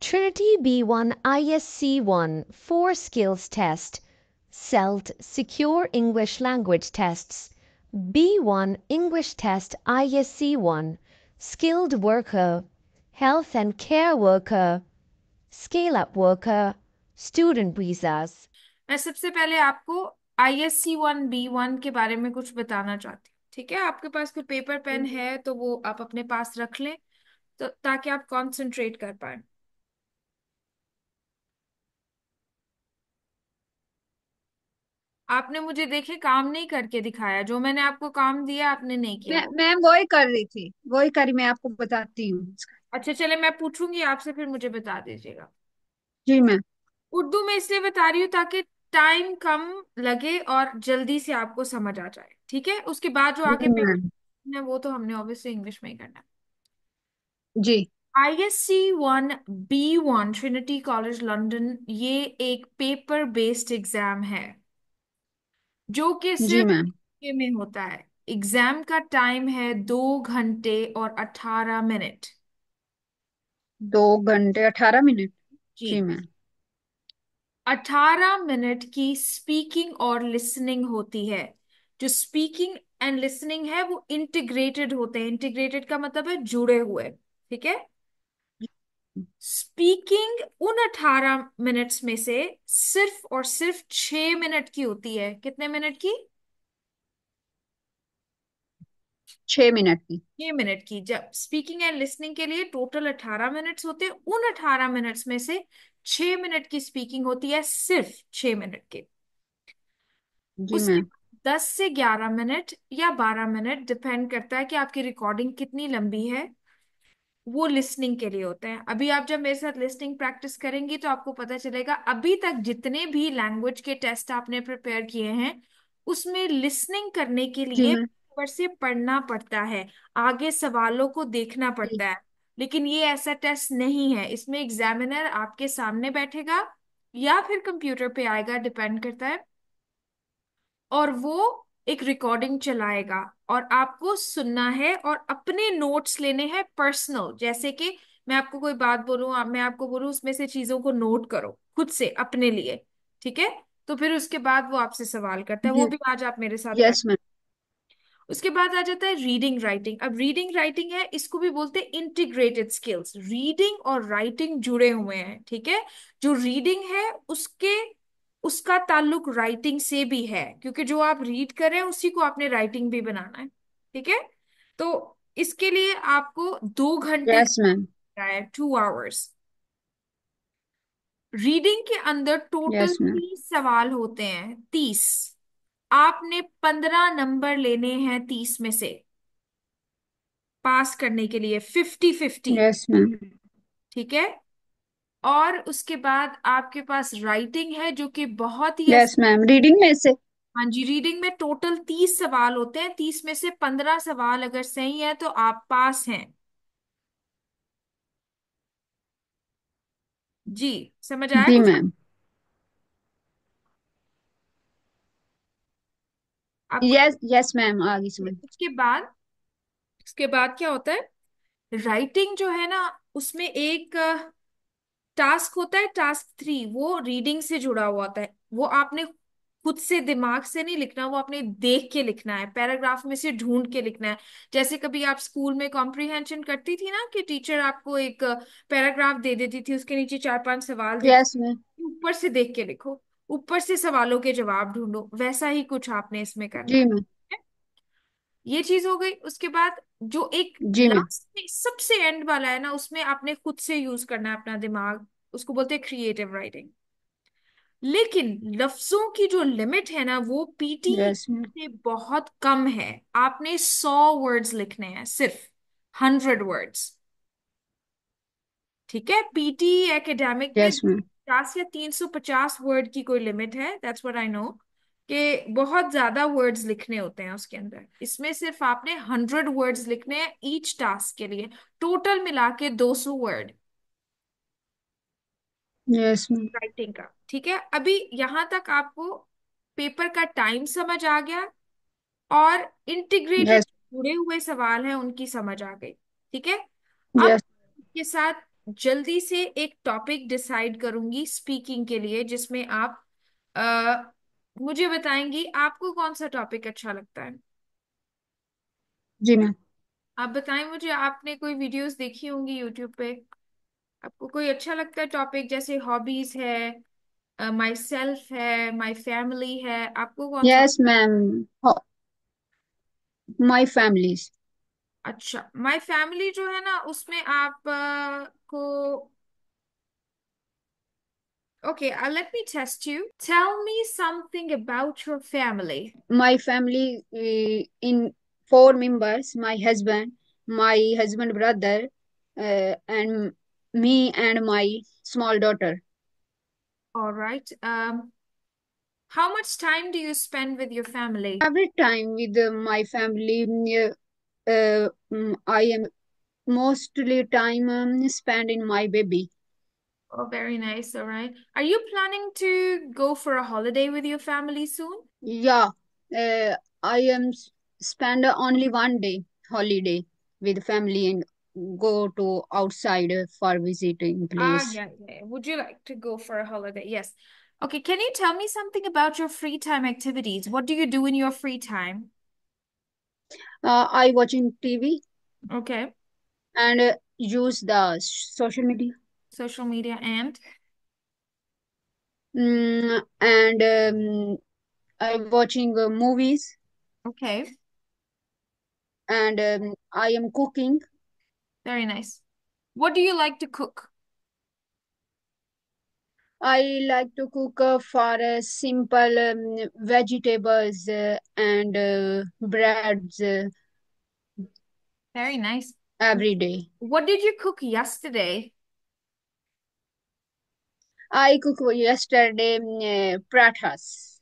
Trinity B1 ISC1 4 skills test. CELT Secure English Language Tests. B1 English Test ISC1 Skilled Worker, Health and Care Worker, Scale Up Worker, Student Visas. मैं सबसे पहले आपको ISC1 B1 के बारे में कुछ बताना चाहती हूँ। ठीक है, आपके पास कोई पेपर पेन है तो वो आप अपने पास रख लें, तो ताकि आप कंसंट्रेट कर पाए। आपने मुझे देखे काम नहीं करके दिखाया, जो मैंने आपको काम दिया आपने नहीं किया वो। मैम वही कर रही थी, वही करी, मैं आपको बताती हूँ इसका। अच्छा चले, मैं पूछूंगी आपसे, फिर मुझे बता दीजिएगा। जी मैम। उर्दू में इसलिए बता रही हूँ ताकि टाइम कम लगे और जल्दी से आपको समझ आ जाए। ठीक है, उसके बाद जो जी आगे पेपर मैम। है वो तो हमने ऑब्वियसली इंग्लिश में ही करना है। जी। ISC1B1 ट्रिनिटी कॉलेज लंदन, ये एक पेपर बेस्ड एग्जाम है जो कि जी सिर्फ मैम। में होता है। एग्जाम का टाइम है 2 घंटे और 18 मिनट। 2 घंटे 18 मिनट। जी जी, मैम। 18 मिनट की स्पीकिंग और लिसनिंग होती है। जो स्पीकिंग एंड लिसनिंग है वो इंटीग्रेटेड होते हैं। इंटीग्रेटेड का मतलब है जुड़े हुए। ठीक है, स्पीकिंग उन 18 मिनट्स में से सिर्फ और सिर्फ 6 मिनट की होती है। कितने मिनट की? 6 मिनट की। 6 मिनट की। जब स्पीकिंग एंड लिसनिंग के लिए टोटल 18 मिनट्स होते हैं, उन 18 मिनट्स में से 6 मिनट की स्पीकिंग होती है, सिर्फ 6 मिनट की। जी उसके मैम। बाद 10 से 11 मिनट या 12 मिनट, डिपेंड करता है कि आपकी रिकॉर्डिंग कितनी लंबी है, वो लिसनिंग के लिए होते हैं। अभी आप जब मेरे साथ लिसनिंग प्रैक्टिस करेंगी तो आपको पता चलेगा, अभी तक जितने भी लैंग्वेज के टेस्ट आपने प्रिपेयर किए हैं उसमें लिसनिंग करने के जी लिए मैम। ऊपर से पढ़ना पड़ता है, आगे सवालों को देखना जी। पड़ता है। लेकिन ये ऐसा टेस्ट नहीं है, इसमें एग्जामिनर आपके सामने बैठेगा या फिर कंप्यूटर पे आएगा, डिपेंड करता है, और वो एक रिकॉर्डिंग चलाएगा और आपको सुनना है और अपने नोट्स लेने हैं पर्सनल। जैसे कि मैं आपको कोई बात बोलूं, मैं आपको बोलूं उसमें से चीजों को नोट करो खुद से अपने लिए। ठीक है, तो फिर उसके बाद वो आपसे सवाल करता है, वो जी। भी आज आप मेरे साथ कर। Yes ma'am. उसके बाद आ जाता है रीडिंग राइटिंग। अब रीडिंग राइटिंग है, इसको भी बोलते हैं इंटीग्रेटेड स्किल्स। रीडिंग और राइटिंग जुड़े हुए हैं। ठीक है, जो रीडिंग है उसके उसका ताल्लुक राइटिंग से भी है, क्योंकि जो आप रीड कर रहे हैं उसी को आपने राइटिंग भी बनाना है। ठीक है, तो इसके लिए आपको 2 घंटे यस मैम। का है, 2 आवर्स। रीडिंग के अंदर टोटल यस मैम। 30 सवाल होते हैं, 30। आपने 15 नंबर लेने हैं 30 में से पास करने के लिए, 50-50। Yes ma'am. ठीक है, और उसके बाद आपके पास राइटिंग है जो कि बहुत ही यस मैम, रीडिंग में से। हाँ जी, रीडिंग में टोटल 30 सवाल होते हैं, 30 में से 15 सवाल अगर सही है तो आप पास हैं। जी, समझ आया जी कुछ? मैम। आपको? यस यस मैम, आगे समझ। उसके बाद क्या होता है, राइटिंग जो है ना, उसमें एक टास्क होता है, टास्क 3, वो रीडिंग से जुड़ा हुआ होता है। वो आपने खुद से दिमाग से नहीं लिखना, वो आपने देख के लिखना है, पैराग्राफ में से ढूंढ के लिखना है। जैसे कभी आप स्कूल में कॉम्प्रिहेंशन करती थी ना, कि टीचर आपको एक पैराग्राफ दे देती थी, उसके नीचे 4-5 सवाल देती, यस मैम। ऊपर से देख के लिखो, ऊपर से सवालों के जवाब ढूंढो, वैसा ही कुछ आपने इसमें करना जी है। मैम। ये चीज हो गई। उसके बाद जो एक जी मैम। लास्ट में सबसे एंड वाला है ना, उसमें आपने खुद से यूज करना है अपना दिमाग, उसको बोलते हैं क्रिएटिव राइटिंग। लेकिन लफ्जों की जो लिमिट है ना, वो पीटी यस मैम। से बहुत कम है। आपने 100 वर्ड्स लिखने हैं, सिर्फ 100 वर्ड्स। ठीक है, पीटी एकेडमिक में यस मैम। 50 या 350 वर्ड की कोई लिमिट है, दैट्स व्हाट आई नो, कि बहुत ज्यादा वर्ड्स लिखने होते हैं उसके अंदर। इसमें सिर्फ आपने 100 वर्ड्स लिखने हैं ईच टास्क के लिए, टोटल मिला के 200 वर्ड यस मैम। राइटिंग का। ठीक है, अभी यहां तक आपको पेपर का टाइम समझ आ गया और इंटीग्रेटेड यस। जुड़े हुए सवाल हैं उनकी समझ आ गई। ठीक है, अब यस। के साथ जल्दी से एक टॉपिक डिसाइड करूंगी स्पीकिंग के लिए, जिसमें आप मुझे बताएंगी आपको कौन सा टॉपिक अच्छा लगता है। जी मैम। आप बताएं मुझे, आपने कोई वीडियोस देखी होंगी यूट्यूब पे, आपको कोई अच्छा लगता है टॉपिक, जैसे हॉबीज है, माई सेल्फ है, माई फैमिली है, आपको कौन सा। Yes ma'am. My families. अच्छा, माई फैमिली जो है ना, उसमें आप को okay, let me test you. Tell me something about your family. My family in four members: my husband brother, and me and my small daughter. All right. How much time do you spend with your family? Every time with my family, I am mostly time spent in my baby. Oh, very nice. All right. Are you planning to go for a holiday with your family soon? Yeah, I am spend only one day holiday with family and go to outside for visiting place. Yeah, yeah. Would you like to go for a holiday? Yes. Okay, can you tell me something about your free time activities? What do you do in your free time? I watching TV Okay. and use the social media. Social media and And I watching movies okay. and I am cooking. Very nice. What do you like to cook? I like to cook for simple vegetables and breads Very nice. every day. What did you cook yesterday? I cook yesterday pratas.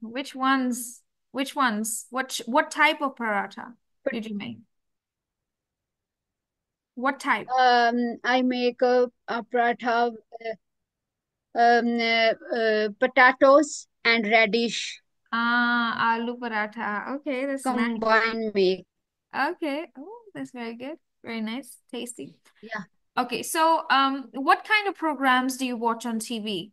Which ones? Which ones? What type of paratha But did you make? What type? I make a paratha, potatoes and radish Ah, aloo paratha. Okay, that's nice. combine make. Okay. Oh, that's very good. Very nice. Tasty. Yeah, Okay, so what kind of programs do you watch on TV?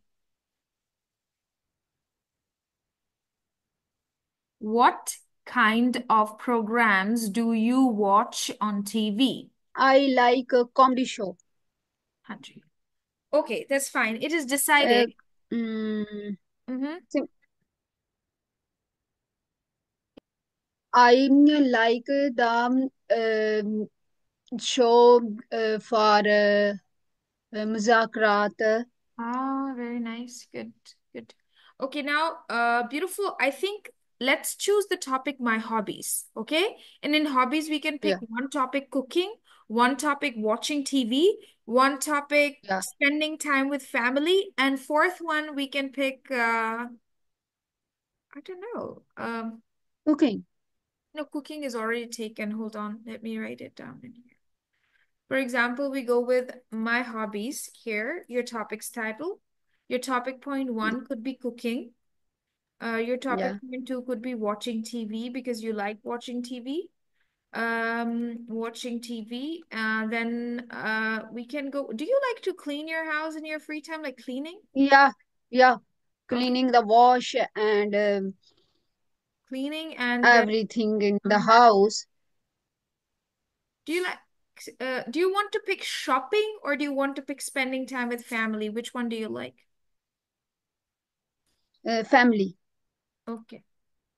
What kind of programs do you watch on TV? I like a comedy show. Hanji. Okay, that's fine. It is Uh, decided. mm, Mm-hmm. I like the show for Muzakrat. Ah, very nice. Good, good. Okay, now, beautiful. I think let's choose the topic my hobbies. Okay. And in hobbies, we can pick Yeah, one topic cooking, one topic watching TV, one topic yeah. spending time with family, and fourth one we can pick I don't know. Cooking. No, cooking is already taken. Hold on, let me write it down in here. For example, we go with my hobbies here, your topic's title. Your topic point one could be cooking. Your topic Yeah. point two could be watching TV because you like watching TV. Watching TV. Then we can go. Do you like to clean your house in your free time, like cleaning? Yeah, yeah. Okay, Cleaning the wash and cleaning, and then everything in the mhm. house. Do you like? Do you want to pick shopping or do you want to pick spending time with family? Which one do you like? Family Okay,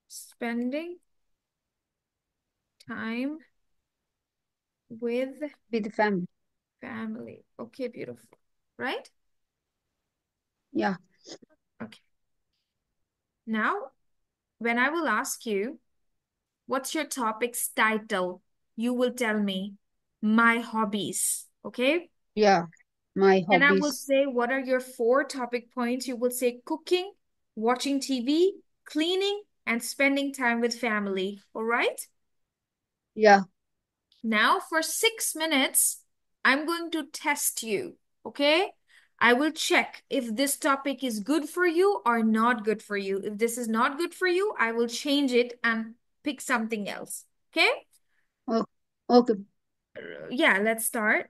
spending time with with family. family. Okay, beautiful. Right? Yeah, Okay. Now, when I will ask you, what's your topic's title? You will tell me my hobbies. Okay? yeah. My And I will hobbies. say, what are your four topic points? You will say cooking, watching TV, cleaning, and spending time with family. All right? Yeah. Now, for 6 minutes, I'm going to test you. Okay? I will check if this topic is good for you or not good for you. If this is not good for you, I will change it and pick something else. Okay? Okay. Okay. Yeah, let's start.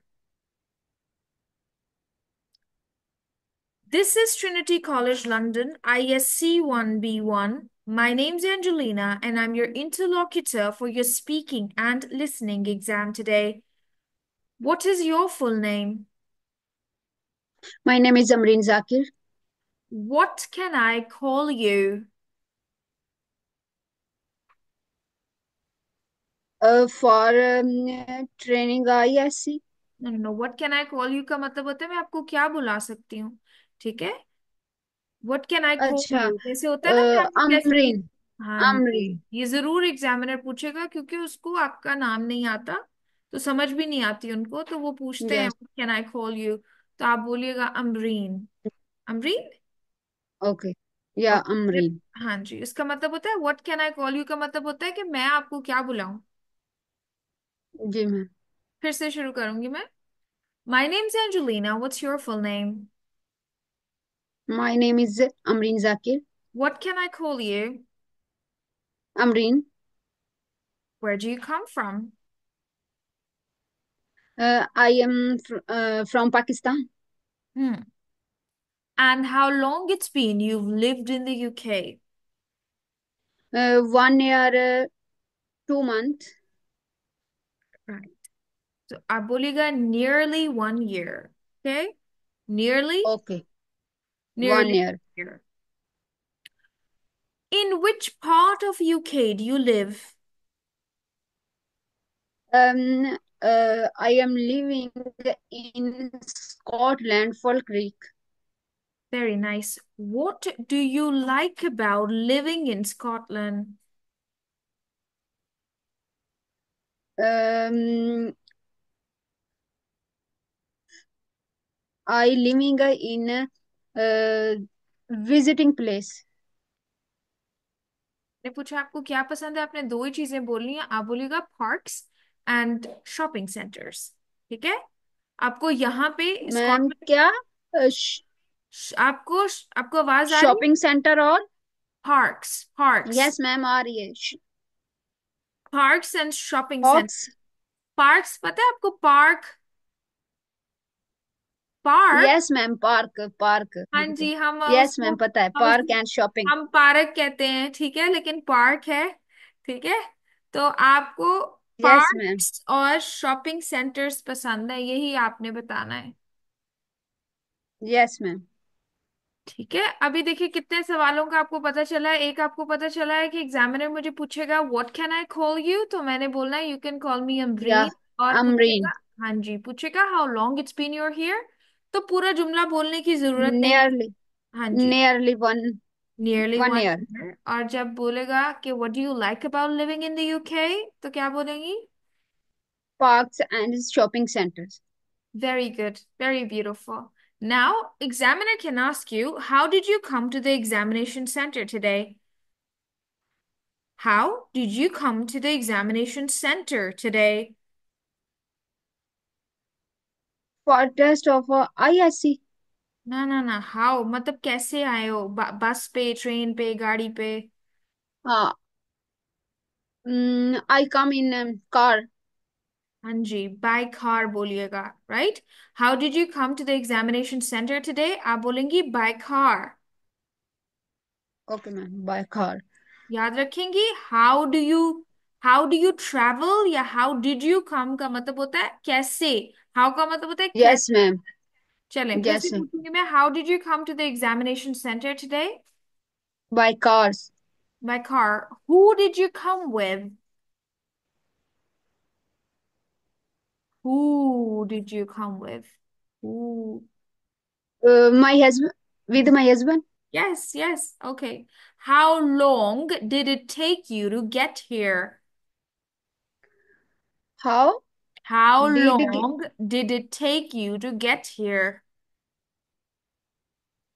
This is Trinity College London, ISC 1B1. My name's Angelina, and I'm your interlocutor for your speaking and listening exam today. What is your full name? My name is Amreen Zakir. What can I call you? For training ISC. No, what can I call you का मतलब होता है मैं आपको क्या बुला सकती हूँ, ठीक है। व्हाट कैन आई कॉल अच्छा, यू जैसे होता है ना कि आपको कैसे अमरीन। बुला। हाँ जी, अमरीन। ये जरूर एग्जामिनर पूछेगा क्योंकि उसको आपका नाम नहीं आता, तो समझ भी नहीं आती उनको, तो वो पूछते हैं yes. What can I call you, तो आप बोलिएगा अमरीन। अमरीन। ओके। या और फिर अमरीन। हाँ जी, इसका मतलब होता है what can I call you का मतलब होता है कि मैं आपको क्या बुलाऊं। जी मैम। फिर से शुरू करूंगी मैं। My name is Angelina, what's your full name? My name is Amreen Zakir. What can I call you? Amreen. Where do you come from? I am from Pakistan. Hmm. And how long it's been you've lived in the UK? 1 year, 2 months. Right. So आप बोलिएगा nearly 1 year. Okay? Nearly, okay. One nearly year 1 year. In which part of UK do you live? I am living in Scotland, Fall Creek. Very nice. What do you like about living in Scotland? Um, I living in visiting place. ने पूछा आपको क्या पसंद है, आपने दो ही चीजें बोलनी है, आप बोलिएगा पार्क्स एंड शॉपिंग सेंटर्स, ठीक है। आपको यहाँ पे मैम स्कॉटलैंड, क्या? आपको आपको आवाज आ रही है? शॉपिंग सेंटर और? पार्क्स, पार्क्स, यस मैम, आ रही है। Parks and shopping centre. Hawks. Parks पता है आपको, park, park. Yes ma'am, park park. हाँ जी, हम यस उसको मैम, पता है, हम पार्क उसको एंड शॉपिंग। हम पार्क कहते हैं, ठीक है, लेकिन पार्क है, ठीक है। तो आपको यस मैम। पार्क्स और शॉपिंग सेंटर्स पसंद है, यही आपने बताना है, यस मैम। ठीक है। अभी देखिए कितने सवालों का आपको पता चला है। एक आपको पता चला है कि एग्जामिनर मुझे पूछेगा what can I call you, तो मैंने बोलना है यू कैन कॉल मी या अमरीन। और अमरीन। पूछेगा, हाँ जी, पूछेगा how long it's been you're here, तो पूरा जुमला बोलने की जरूरत नहीं। नियरली। हाँ जी, nearly one. Nearly one one year. Year. और जब बोलेगा कि what do you like about living in the UK, तो क्या बोलेंगी? Parks and shopping centres. Very good, very beautiful. Now, examiner can ask you, how did you come to the examination center today? How did you come to the examination center today? For test of ISC। ना ना ना, how मतलब कैसे आए हो, बस पे, train पे, गाड़ी पे? हाँ। I come in car. हाँ जी, बाय कार बोलिएगा, right. How did you come to the examination centre today, आप बोलेंगी by car. Okay ma'am, by car. याद रखेंगी, हाउ डू यू ट्रेवल या हाउ डिड यू कम का मतलब होता है कैसे, हाउ का मतलब होता है यस कैसे। मैम। चलें फिर से यस। पूछूंगी मैं, how did you come to the examination centre today? By cars. By car. Who did you come with? Who did you come with? Who? My husband. With my husband. Yes, yes. Okay. How long did it take you to get here? How How did. long did it take you to get here?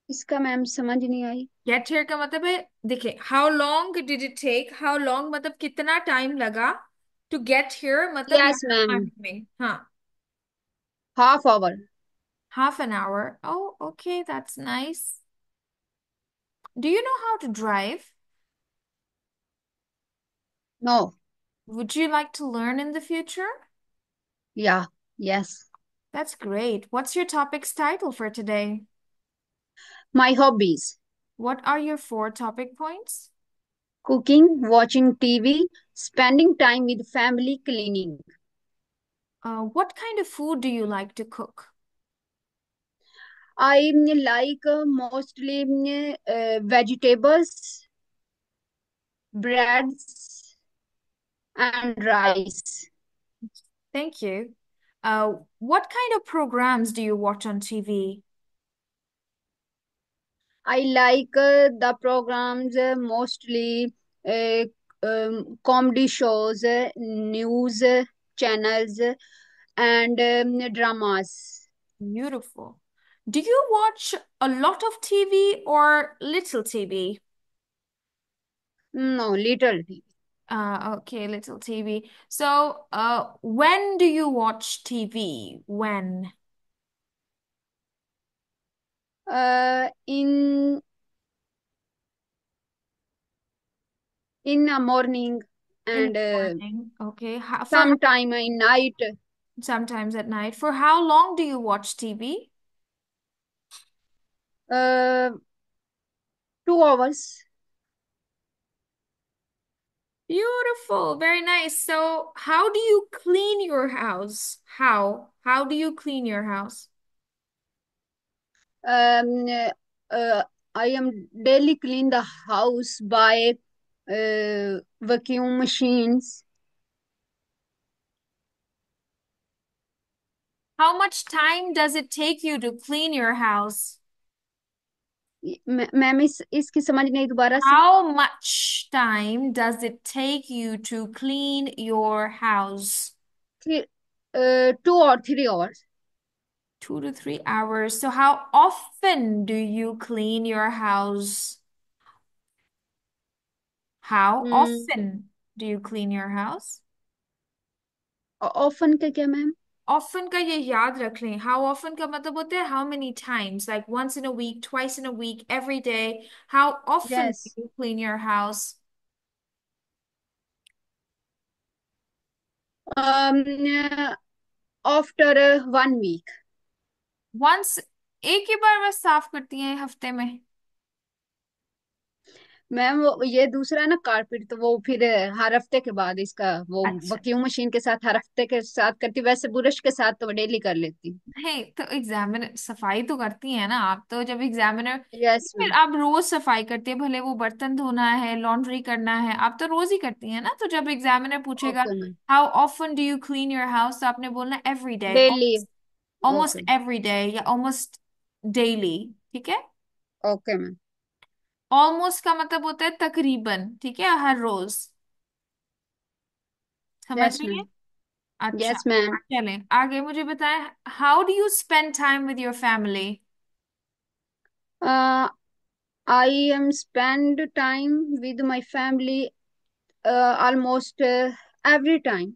इसका ma'am समझ नहीं आई। Get here का मतलब है, देखिए, how long did it take? How long मतलब कितना time लगा, to get here मतलब यस यहाँ मैम। आने में, हाँ। Half hour. Half an hour. Oh, okay, that's nice. Do you know how to drive? No. Would you like to learn in the future? Yeah. Yes. That's great. What's your topic's title for today? My hobbies: What are your four topic points? cooking, watching TV, spending time with family, cleaning. What kind of food do you like to cook? I like mostly vegetables, breads, and rice. Thank you. What kind of programs do you watch on TV? I like the programs mostly uh, comedy shows, news channels, and dramas. Beautiful. Do you watch a lot of TV or little TV? No, little. Okay, little TV. So, when do you watch TV? When? In the morning In the and morning. Okay. sometime in night. Sometimes at night. For how long do you watch TV? Uh, 2 hours. Beautiful. Very nice. So, how do you clean your house? How? How do you clean your house? Um, uh, I am daily clean the house by vacuum machines. How much time does it take you to clean your house? Ma'am इसकी समझ नहीं, दोबारा से. How much time does it take you to clean your house? 2 or 3 hours. 2 to 3 hours. So, how often do you clean your house? How Hmm. often do you clean your house? Often का क्या ma'am? Often का ये याद रख लें. How often का मतलब होता है how many times, like once in a week, twice in a week, every day. How often do Yes. you clean your house? um After 1 week. Once, एक ही बार बस साफ करती हैं हफ्ते में? मैम वो ये दूसरा है ना कारपेट, तो वो फिर हर हफ्ते के बाद इसका वो अच्छा। वक्यूम मशीन के साथ हर हफ्ते के साथ करती, वैसे ब्रश के साथ तो डेली कर लेती. नहीं तो एग्जामिनर सफाई तो करती है ना आप, तो जब एग्जामिनर, यस फिर मैम. आप रोज सफाई करती है, भले वो बर्तन धोना है, लॉन्ड्री करना है, आप तो रोज ही करती हैं ना, तो जब एग्जामिनर पूछेगा okay ma'am. How often do you clean your house, तो आपने बोलना every day, daily. Almost okay. Every day या ऑलमोस्ट डेली। ठीक है। Okay ma'am. ऑलमोस्ट का मतलब होता है तकरीबन, ठीक है, हर रोज। समझ यस रही है? मैम. अच्छा। Yes ma'am. चलें आगे, मुझे बताएं, how do you spend time with your family? I am spend time with my family almost every time.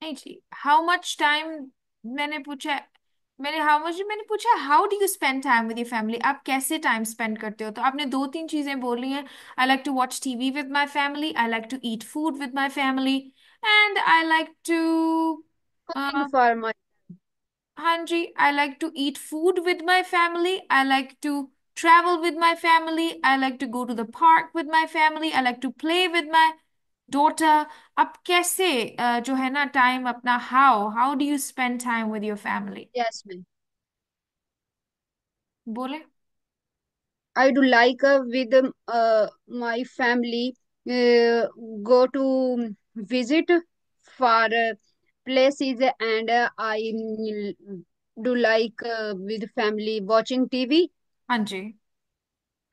नहीं जी, हाउ मच टाइम मैंने पूछा है। मैंने पूछा how do you spend time with your family, आप कैसे टाइम स्पेंड करते हो, तो आपने दो तीन चीजें बोली हैं। I like to watch TV with my family, I like to eat food with my family, and I like to, Cooking for my. हाँ जी, I like to eat food with my family, I like to travel with my family, I like to go to the park with my family, I like to play with my daughter. आप कैसे जो है ना time अपना, how do you spend time with your family? Yes ma'am. बोले। I do like with my family go to visit for places, and I do like with family watching TV, हाँ जी।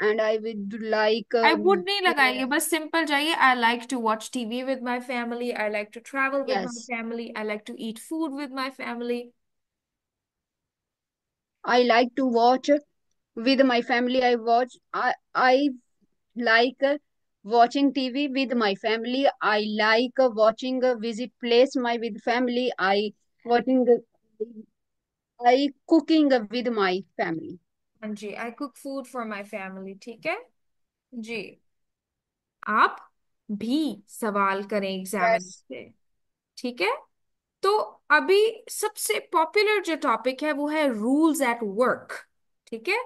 and I would like I would नहीं लगाइए, बस simple जाइए, I like to watch TV with my family, I like to travel with my yes, family, I like to eat food with my family. I like to watch with my family. I like watching TV with my family. I like watching visit place my with family. Watching I cooking with my family. हाँ जी, I cook food for my family. ठीक है जी। आप भी सवाल करें examiner Yes. से। ठीक है। तो अभी सबसे पॉपुलर जो टॉपिक है वो है रूल्स एट वर्क। ठीक है।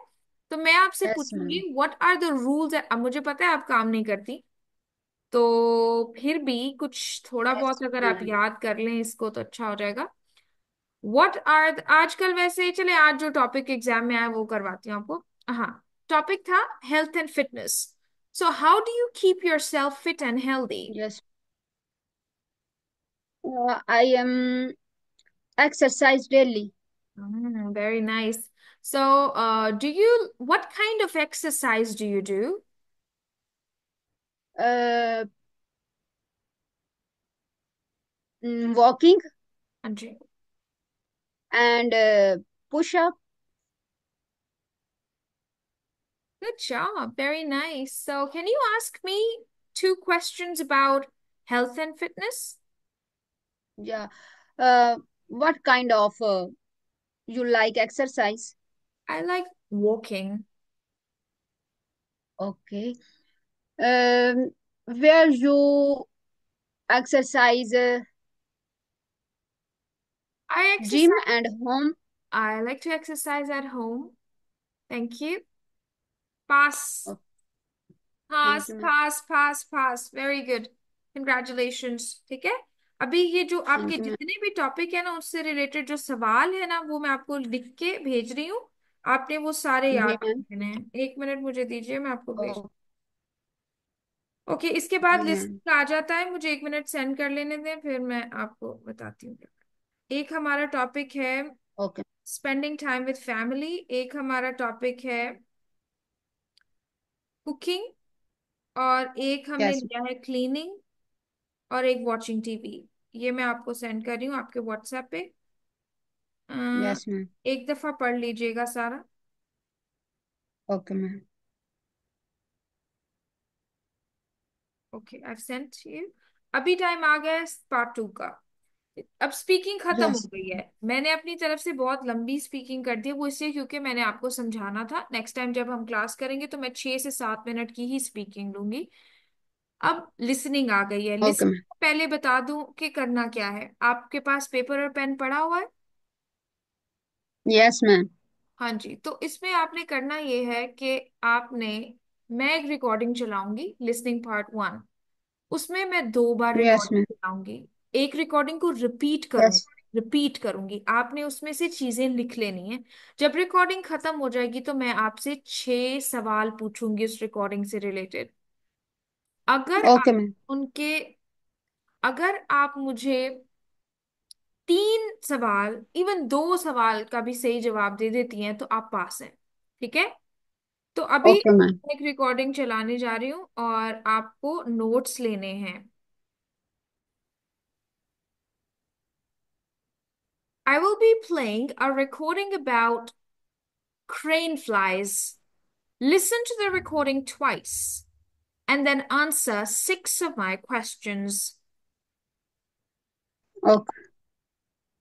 तो मैं आपसे Yes, पूछूंगी ma'am. What are the rules. अब मुझे पता है आप काम नहीं करती, तो फिर भी कुछ थोड़ा Yes, बहुत अगर आप ma'am. याद कर लें इसको तो अच्छा हो जाएगा। व्हाट आर आजकल वैसे चले आज जो टॉपिक एग्जाम में आया वो करवाती हूँ आपको। हाँ, टॉपिक था health and fitness. So how do you keep your self fit and healthy? Yes. I am exercise daily. Very nice. So, what kind of exercise do you do? Uh, Walking हाँ जी। and push up. Good job. Very nice. So, can you ask me two questions about health and fitness? Yeah. What kind of you like exercise? I like walking. Okay. Um, where you exercise, I gym exercise. and home? I like to exercise at home. Thank you. Pass. Oh, thank pass you, ma'am. Pass pass pass, very good, congratulations. ठीक है, अभी ये जो आपके Thank you, ma'am. जितने भी topic है ना उससे रिलेटेड जो सवाल है ना वो मैं आपको लिख के भेज रही हूँ। आपने वो सारे याद जी मैम। रखने हैं। एक मिनट मुझे दीजिए, मैं आपको भेज। ओ, ओके, इसके बाद जी मैम। लिस्ट आ जाता है, मुझे एक मिनट सेंड कर लेने दें फिर मैं आपको बताती हूँ। एक हमारा टॉपिक है okay. Spending time with family, एक हमारा टॉपिक है कुकिंग, और एक हमने यस। लिया है क्लीनिंग, और एक वॉचिंग टीवी। ये मैं आपको सेंड कर रही हूँ आपके व्हाट्सएप पे। अ, यस मैम। एक दफा पढ़ लीजिएगा सारा। Okay ma'am. Okay, I sent you. अभी टाइम आ गया है पार्ट टू का। अब स्पीकिंग खत्म हो यस। गई है, मैंने अपनी तरफ से बहुत लंबी स्पीकिंग कर दी है, वो इसलिए क्योंकि मैंने आपको समझाना था। नेक्स्ट टाइम जब हम क्लास करेंगे तो मैं 6 से 7 मिनट की ही स्पीकिंग लूंगी। अब लिसनिंग आ गई है। Okay ma'am. लिसनिंग पहले बता दूं कि करना क्या है। आपके पास पेपर और पेन पड़ा हुआ है? Yes ma'am. हाँ जी, तो इसमें आपने करना ये है कि आपने, मैं एक रिकॉर्डिंग चलाऊंगी लिसनिंग पार्ट 1, उसमें मैं 2 बार यस मैम। रिकॉर्डिंग चलाऊंगी। एक रिकॉर्डिंग को यस। रिपीट करूंगी, आपने उसमें से चीजें लिख लेनी है। जब रिकॉर्डिंग खत्म हो जाएगी तो मैं आपसे 6 सवाल पूछूंगी उस रिकॉर्डिंग से रिलेटेड। अगर ओके आप मैम। उनके अगर आप मुझे 3 सवाल, इवन 2 सवाल का भी सही जवाब दे देती हैं तो आप पास हैं। ठीक है, तो अभी ओके मैम। एक रिकॉर्डिंग चलाने जा रही हूँ और आपको नोट्स लेने हैं। I will be playing a recording about crane flies. Listen to the recording twice and then answer 6 of my questions. Okay.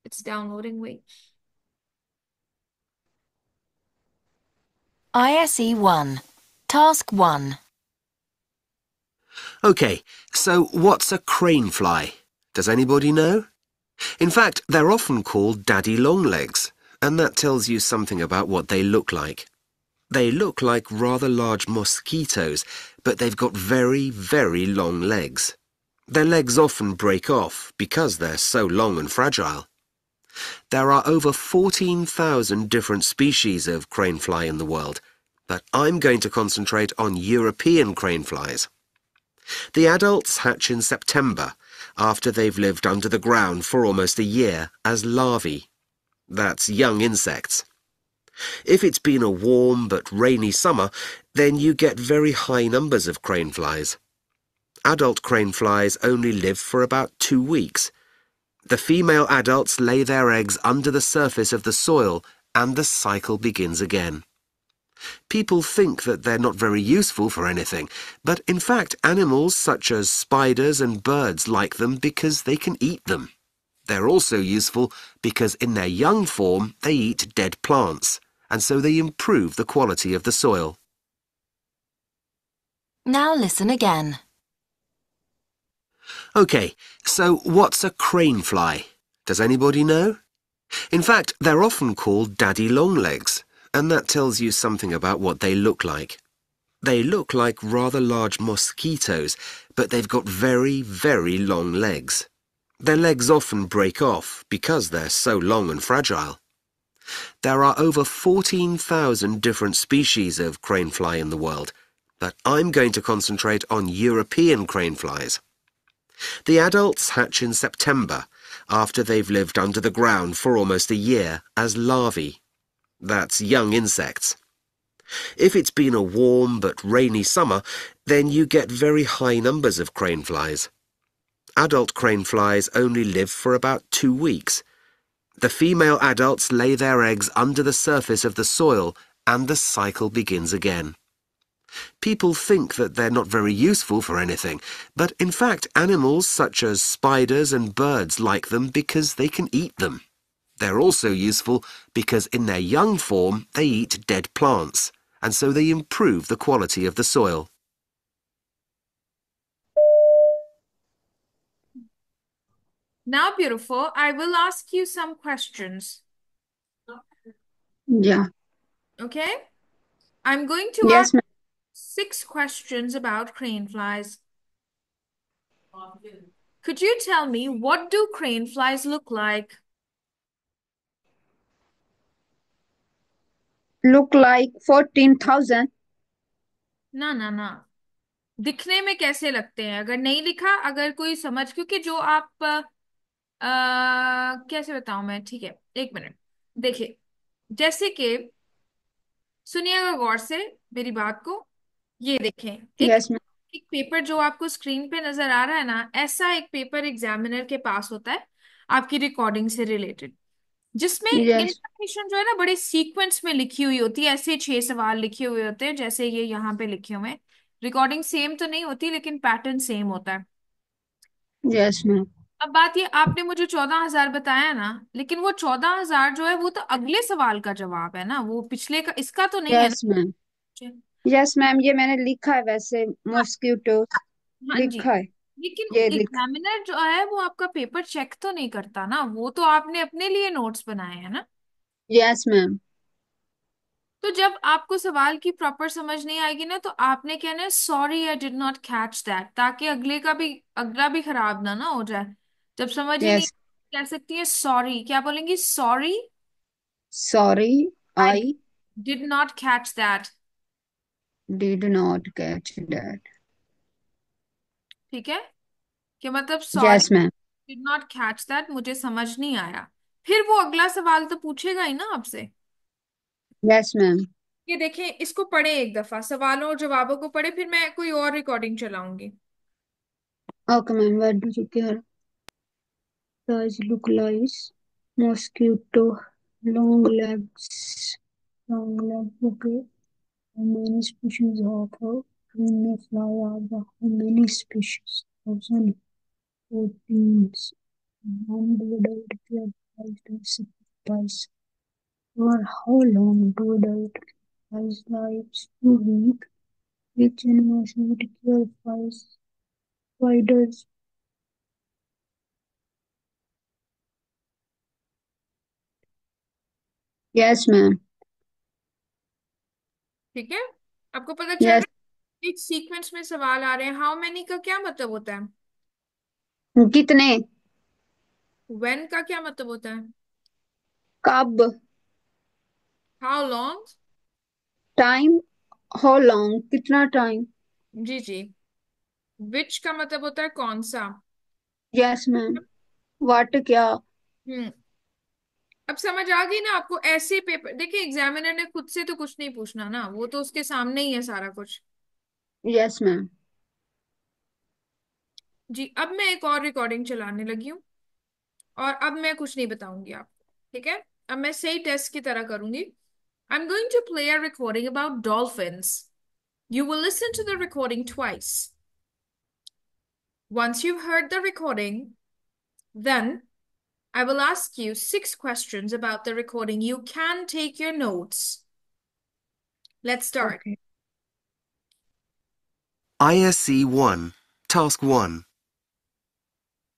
It's downloading. Wait. ISE 1. Task 1. OK, so what's a crane fly? Does anybody know? In fact, they're often called daddy longlegs, and that tells you something about what they look like. They look like rather large mosquitoes, but they've got very, very long legs. Their legs often break off because they're so long and fragile. There are over 14,000 different species of cranefly in the world, but I'm going to concentrate on European craneflies. The adults hatch in September, after they've lived under the ground for almost a year as larvae. That's young insects. If it's been a warm but rainy summer, then you get very high numbers of craneflies. Adult craneflies only live for about 2 weeks. The female adults lay their eggs under the surface of the soil and the cycle begins again. People think that they're not very useful for anything, but in fact animals such as spiders and birds like them because they can eat them. They're also useful because in their young form they eat dead plants, and so they improve the quality of the soil. Now listen again. OK, so what's a cranefly? Does anybody know? In fact, they're often called daddy longlegs, and that tells you something about what they look like. They look like rather large mosquitoes, but they've got very, very long legs. Their legs often break off because they're so long and fragile. There are over 14,000 different species of cranefly in the world, but I'm going to concentrate on European craneflies. The adults hatch in September, after they've lived under the ground for almost a year as larvae. That's young insects. If it's been a warm but rainy summer, then you get very high numbers of craneflies. Adult craneflies only live for about 2 weeks. The female adults lay their eggs under the surface of the soil, and the cycle begins again. People think that they're not very useful for anything, but in fact animals such as spiders and birds like them because they can eat them. They're also useful because in their young form they eat dead plants, and so they improve the quality of the soil. Now, beautiful, I will ask you some questions. Yeah. Okay? I'm going to Yes, ask ma'am. 6 questions about craneflies. Could you tell me, what do craneflies look like? Look like 14,000. ना ना ना, दिखने में कैसे लगते हैं? अगर नहीं लिखा, अगर कोई समझ, क्योंकि जो आप कैसे बताऊं मैं, ठीक है, 1 मिनट। देखिए, जैसे कि सुनिएगा गौर से मेरी बात को। ये देखें, एक Yes, ma'am. एक पेपर जो आपको स्क्रीन पे नजर आ रहा है ना, ऐसा एक पेपर एग्जामिनर के पास होता है आपकी रिकॉर्डिंग से रिलेटेड, जिसमें Yes. इंफॉर्मेशन जो है ना बड़े सीक्वेंस में लिखी हुई होती है। ऐसे 6 सवाल लिखे हुए होते हैं जैसे ये यहाँ पे लिखे हुए हैं। रिकॉर्डिंग सेम तो नहीं होती, लेकिन पैटर्न सेम होता है। Yes, ma'am. अब बात ये, आपने मुझे 14,000 बताया ना, लेकिन वो 14,000 जो है वो तो अगले सवाल का जवाब है ना, वो पिछले का, इसका तो नहीं है Yes, ma'am. ना। Yes, ma'am. ये मैंने लिखा है वैसे मॉस्किटो हाँ जी, लिखा है लेकिन ये लिखा एग्जामिनर जो है वो आपका पेपर चेक तो नहीं करता ना, वो तो आपने अपने लिए नोट्स बनाए हैं ना। Yes, ma'am. तो जब आपको सवाल की प्रॉपर समझ नहीं आएगी ना, तो आपने कहना है sorry I did not catch that, ताकि अगला भी खराब ना हो जाए। जब समझ ही नहीं, Yes. कह सकती है सॉरी, क्या बोलेंगी? Sorry Sorry, I I did not catch that. did not catch that. ठीक है, कि मतलब sorry Yes, ma'am. Did not catch that, मुझे समझ नहीं आया। फिर वो अगला सवाल तो पूछेगा ही ना आपसे। Yes, ma'am. ये देखें, इसको पढ़े एक दफा, सवालों और जवाबों को पढ़े, फिर मैं कोई और recording चलाऊंगी। Okay, ma'am. What do you care? Does look like mosquito, long legs, long legs. Okay. How many species of green fly are there? How many species? 1,014. When do adult flies twice? Or how long do adult flies lives? 2 weeks. Which animals would kill flies? Spiders. Yes, ma'am. ठीक है, आपको पता चल Yes. रहा है? एक sequence में सवाल आ रहे हैं। हाउ मेनी का क्या मतलब होता है? कितने? व्हेन का क्या मतलब होता है? कब? How long? Time? How long? कितना टाइम? जी जी। विच का मतलब होता है कौन सा। Yes ma'am. वाट क्या? हम्म, अब समझ आ गई ना आपको? ऐसे पेपर देखिए, एग्जामिनर ने खुद से तो कुछ नहीं पूछना ना, वो तो उसके सामने ही है सारा कुछ। Yes ma'am. जी, अब मैं एक और रिकॉर्डिंग चलाने लगी हूँ, और अब मैं कुछ नहीं बताऊंगी आपको, ठीक है? अब मैं सही टेस्ट की तरह करूंगी। I am going to play a recording about dolphins. You will listen to the recording twice. Once you've heard the recording, then I will ask you 6 questions about the recording. You can take your notes. Let's start. Okay. ISC 1, Task 1.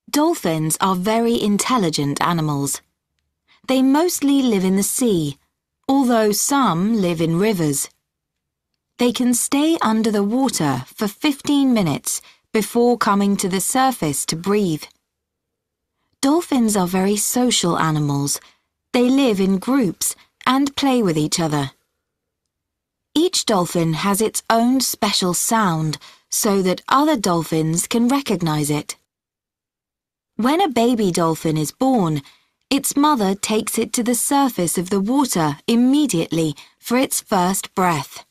Dolphins are very intelligent animals. They mostly live in the sea, although some live in rivers. They can stay under the water for 15 minutes before coming to the surface to breathe. Dolphins are very social animals. They live in groups and play with each other. Each dolphin has its own special sound so that other dolphins can recognize it. When a baby dolphin is born, its mother takes it to the surface of the water immediately for its first breath.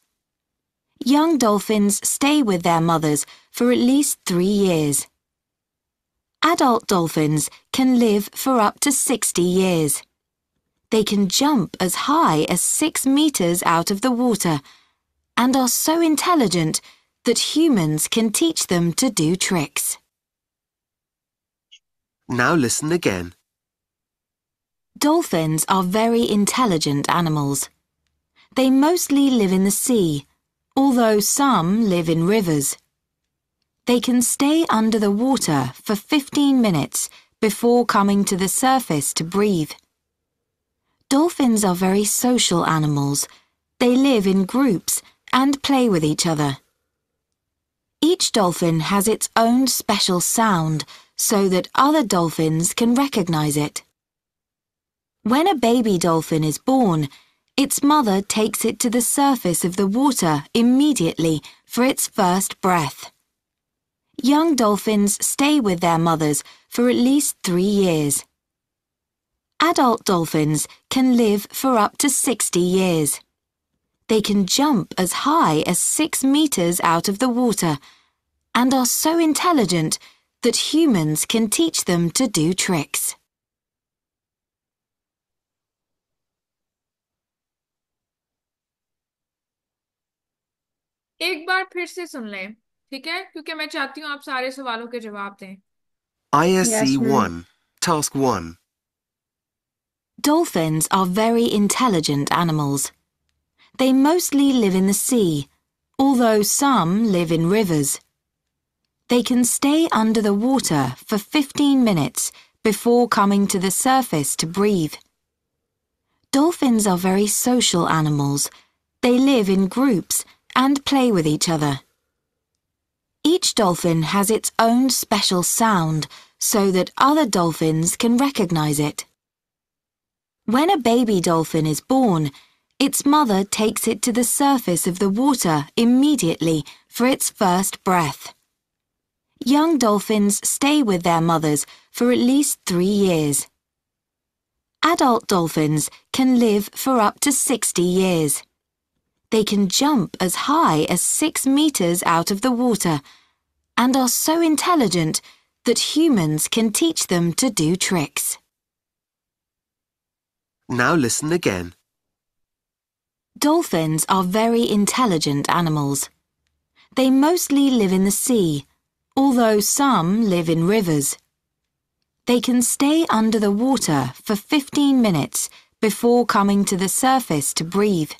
Young dolphins stay with their mothers for at least 3 years. Adult dolphins can live for up to 60 years. They can jump as high as 6 meters out of the water and are so intelligent that humans can teach them to do tricks. Now listen again. Dolphins are very intelligent animals. They mostly live in the sea, although some live in rivers. They can stay under the water for 15 minutes before coming to the surface to breathe. Dolphins are very social animals. They live in groups and play with each other. Each dolphin has its own special sound so that other dolphins can recognize it. When a baby dolphin is born, its mother takes it to the surface of the water immediately for its first breath. Young dolphins stay with their mothers for at least 3 years. Adult dolphins can live for up to 60 years. They can jump as high as 6 meters out of the water and are so intelligent that humans can teach them to do tricks. एक बार फिर से सुन लें, ठीक है? क्योंकि मैं चाहती हूँ आप सारे सवालों के जवाब दें. ISC Yes, ma'am. 1, Task 1. Dolphins are very intelligent animals. They mostly live in the sea, although some live in rivers. They can stay under the water for 15 minutes before coming to the surface to breathe. Dolphins are very social animals. They live in groups and play with each other. Each dolphin has its own special sound so that other dolphins can recognize it. When a baby dolphin is born, its mother takes it to the surface of the water immediately for its first breath. Young dolphins stay with their mothers for at least 3 years. Adult dolphins can live for up to 60 years. They can jump as high as 6 meters out of the water and are so intelligent that humans can teach them to do tricks. Now listen again. Dolphins are very intelligent animals. They mostly live in the sea, although some live in rivers. They can stay under the water for 15 minutes before coming to the surface to breathe.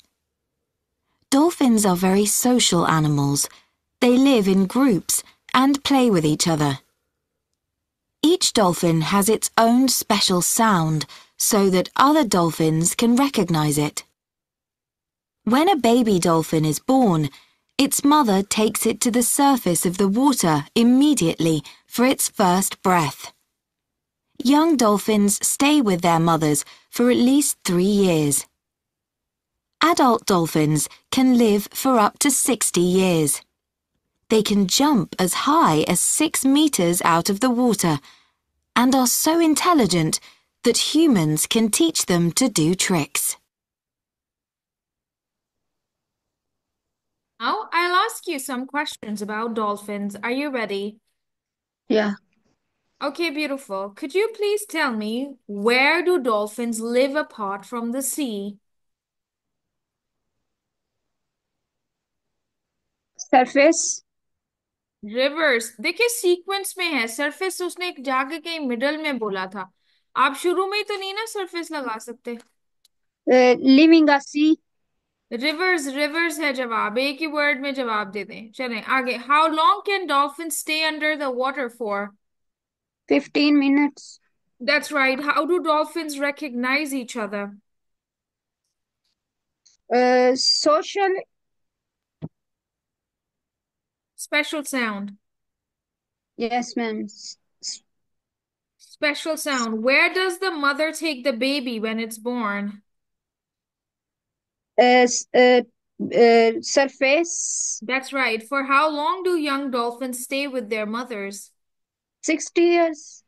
Dolphins are very social animals. They live in groups and play with each other. Each dolphin has its own special sound so that other dolphins can recognize it. When a baby dolphin is born, its mother takes it to the surface of the water immediately for its first breath. Young dolphins stay with their mothers for at least 3 years. Adult dolphins can live for up to 60 years. They can jump as high as 6 meters out of the water and are so intelligent that humans can teach them to do tricks. Now, I'll ask you some questions about dolphins. Are you ready? Yeah. Okay, beautiful. Could you please tell me, where do dolphins live apart from the sea? Surface. Reverse. देखिए sequence में है. Surface उसने एक जाके कहीं middle में बोला था. आप शुरू में ही तो नहीं ना सरफेस लगा सकते. Living a sea. Reverse reverse है जवाब. एक ही वर्ड में जवाब दे दें. चलें आगे. How long can dolphin stay under the water for? 15 minutes. That's right. How do dolphins recognize each other? Social. Special sound. Yes, ma'am. Special sound. Where does the mother take the baby when it's born? Uh, s- uh, Surface. That's right. For how long do young dolphins stay with their mothers? 60 years.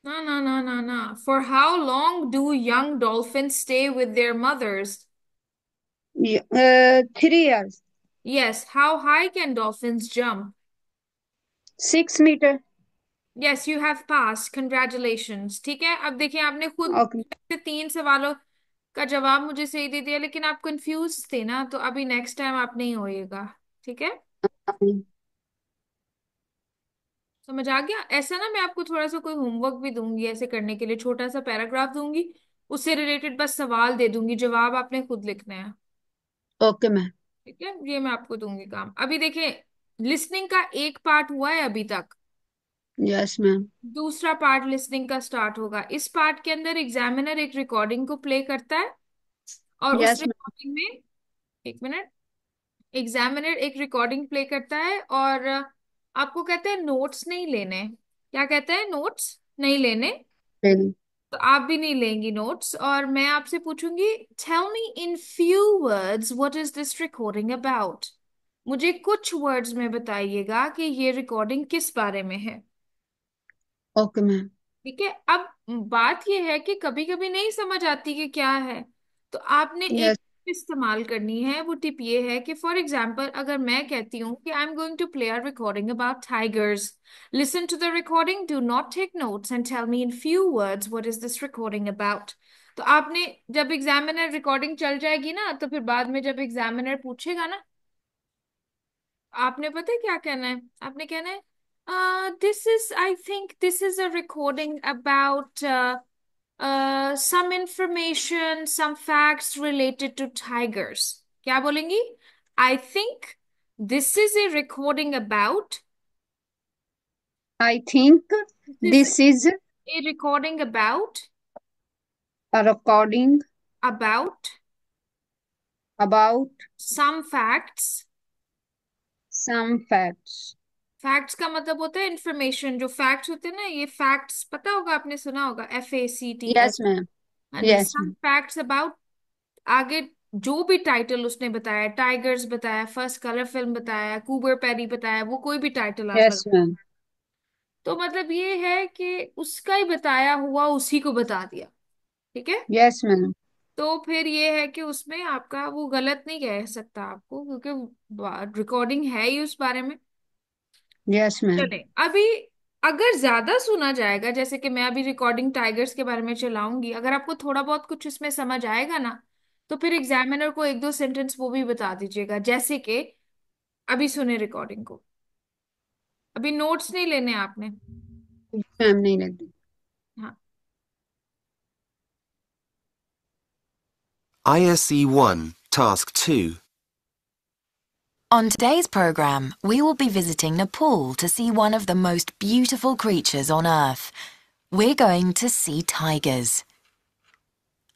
No, no, no, no, no. For how long do young dolphins stay with their mothers? 3 years. Yes. How high can dolphins jump? 6 meter. Yes, you have passed. Congratulations. ठीक है, अब देखिए आपने खुद Okay. से 3 सवालों का जवाब मुझे सही दे दिया, लेकिन आप कंफ्यूज थे ना, तो अभी नेक्स्ट टाइम आप नहीं होइएगा। ठीक है, समझ आ गया? ऐसा ना, मैं आपको थोड़ा सा कोई होमवर्क भी दूंगी ऐसे करने के लिए, छोटा सा पैराग्राफ दूंगी, उससे रिलेटेड बस सवाल दे दूंगी, जवाब आपने खुद लिखना है। Okay ma'am. ठीक है, ये मैं आपको दूंगी काम। अभी देखिए, लिसनिंग का एक पार्ट हुआ है अभी तक, यस मैम। दूसरा पार्ट लिसनिंग का स्टार्ट होगा। इस पार्ट के अंदर एग्जामिनर एक रिकॉर्डिंग को प्ले करता है, और उस यस मैम। रिकॉर्डिंग में, एक मिनट, एग्जामिनर एक रिकॉर्डिंग प्ले करता है और आपको कहते हैं नोट्स नहीं लेने। क्या कहते हैं? नोट्स नहीं लेने। तो आप भी नहीं लेंगी नोट्स, और मैं आपसे पूछूंगी, tell me in few words what is this recording about. मुझे कुछ वर्ड्स में बताइएगा कि ये रिकॉर्डिंग किस बारे में है। Okay ma'am. ठीक है, अब बात यह है कि कभी कभी नहीं समझ आती कि क्या है, तो आपने एक यस। इस्तेमाल करनी है। वो टिप ये है कि फॉर एग्जाम्पल अगर मैं कहती हूँ कि I am going to play a recording about tigers, listen to the recording, do not take notes and tell me in few words what is this recording about. तो आपने, जब एग्जामिनर रिकॉर्डिंग चल जाएगी ना, तो फिर बाद में जब एग्जामिनर पूछेगा ना, आपने पता है क्या कहना है? आपने कहना है, this is, I think this is a recording about some information, some facts related to tigers. क्या बोलेंगी? I think this is a recording about, I think this is this is a recording a recording about about some facts। Some facts. Facts का मतलब होता है information, जो facts होते हैं ना, ये फैक्ट्स पता होगा, आपने सुना होगा, FACTS। Yes ma'am. हाँ जी, yes some ma'am. Facts about, आगे जो भी टाइटल उसने बताया, टाइगर्स बताया, फर्स्ट कलर फिल्म बताया, कूबर पेरी बताया, वो कोई भी टाइटल आप यस लगा, मैम। तो मतलब ये है कि उसका ही बताया हुआ उसी को बता दिया। ठीक है, यस मैम। तो फिर ये है कि उसमें आपका वो गलत नहीं कह सकता आपको, क्योंकि रिकॉर्डिंग है ही उस बारे में। Yes ma'am. चले, अभी अगर ज्यादा सुना जाएगा, जैसे कि मैं अभी रिकॉर्डिंग टाइगर्स के बारे में चलाऊंगी, अगर आपको थोड़ा बहुत कुछ इसमें समझ आएगा ना, तो फिर एग्जामिनर को एक दो सेंटेंस वो भी बता दीजिएगा, जैसे कि अभी सुने रिकॉर्डिंग को। अभी नोट्स नहीं लेने आपने। मैम नहीं लगती। हाँ। ISE 1, Task 2. On today's programme, we will be visiting Nepal to see one of the most beautiful creatures on Earth. We're going to see tigers.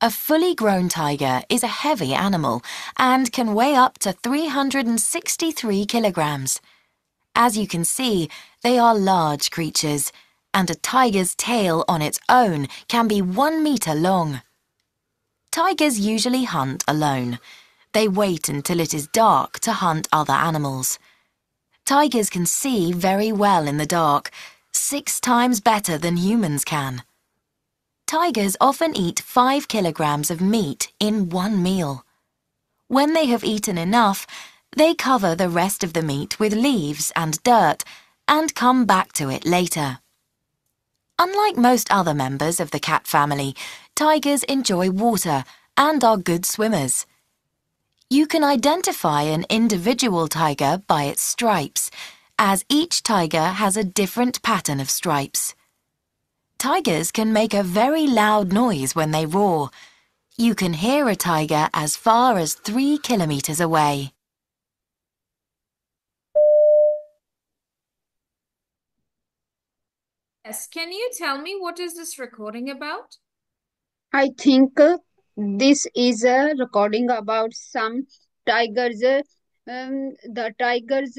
A fully grown tiger is a heavy animal and can weigh up to 363 kilograms. As you can see, they are large creatures, and a tiger's tail on its own can be 1 meter long. Tigers usually hunt alone. They wait until it is dark to hunt other animals. Tigers can see very well in the dark, 6 times better than humans can. Tigers often eat 5 kilograms of meat in one meal. When they have eaten enough, they cover the rest of the meat with leaves and dirt and come back to it later. Unlike most other members of the cat family, tigers enjoy water and are good swimmers. You can identify an individual tiger by its stripes, as each tiger has a different pattern of stripes. Tigers can make a very loud noise when they roar. You can hear a tiger as far as 3 kilometers away. Yes, can you tell me what is this recording about? I think This is a recording about some tigers. The tigers.